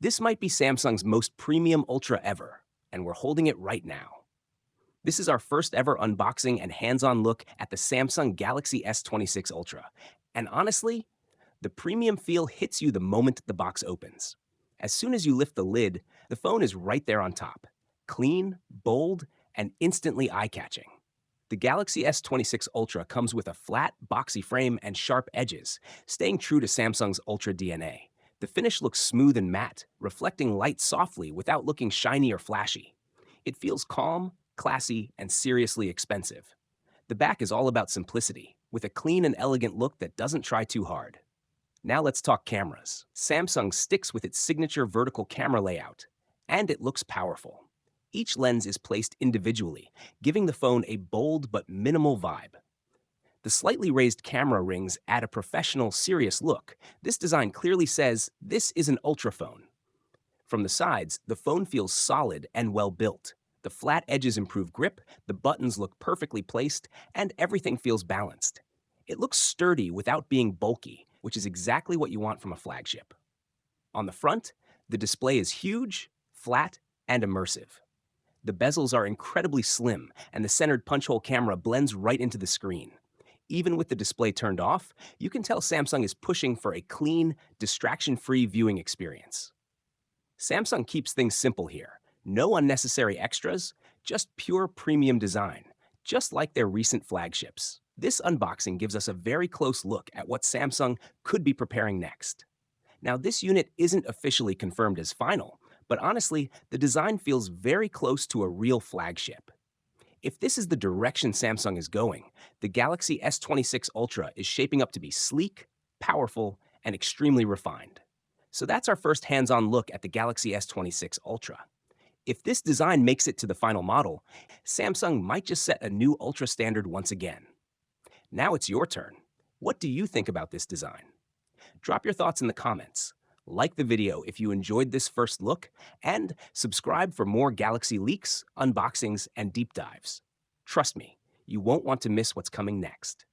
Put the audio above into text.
This might be Samsung's most premium Ultra ever, and we're holding it right now. This is our first ever unboxing and hands-on look at the Samsung Galaxy S26 Ultra. And honestly, the premium feel hits you the moment the box opens. As soon as you lift the lid, the phone is right there on top. Clean, bold, and instantly eye-catching. The Galaxy S26 Ultra comes with a flat, boxy frame and sharp edges, staying true to Samsung's Ultra DNA. The finish looks smooth and matte, reflecting light softly without looking shiny or flashy. It feels calm, classy, and seriously expensive. The back is all about simplicity, with a clean and elegant look that doesn't try too hard. Now let's talk cameras. Samsung sticks with its signature vertical camera layout, and it looks powerful. Each lens is placed individually, giving the phone a bold but minimal vibe. The slightly raised camera rings add a professional, serious look. This design clearly says this is an Ultra phone. From the sides, the phone feels solid and well built. The flat edges improve grip, the buttons look perfectly placed, and everything feels balanced. It looks sturdy without being bulky, which is exactly what you want from a flagship. On the front, the display is huge, flat, and immersive. The bezels are incredibly slim, and the centered punch-hole camera blends right into the screen. Even with the display turned off, you can tell Samsung is pushing for a clean, distraction-free viewing experience. Samsung keeps things simple here. No unnecessary extras, just pure premium design, just like their recent flagships. This unboxing gives us a very close look at what Samsung could be preparing next. Now, this unit isn't officially confirmed as final, but honestly, the design feels very close to a real flagship. If this is the direction Samsung is going, the Galaxy S26 Ultra is shaping up to be sleek, powerful, and extremely refined. So that's our first hands-on look at the Galaxy S26 Ultra. If this design makes it to the final model, Samsung might just set a new Ultra standard once again. Now it's your turn. What do you think about this design? Drop your thoughts in the comments. Like the video if you enjoyed this first look, and subscribe for more Galaxy leaks, unboxings, and deep dives. Trust me, you won't want to miss what's coming next.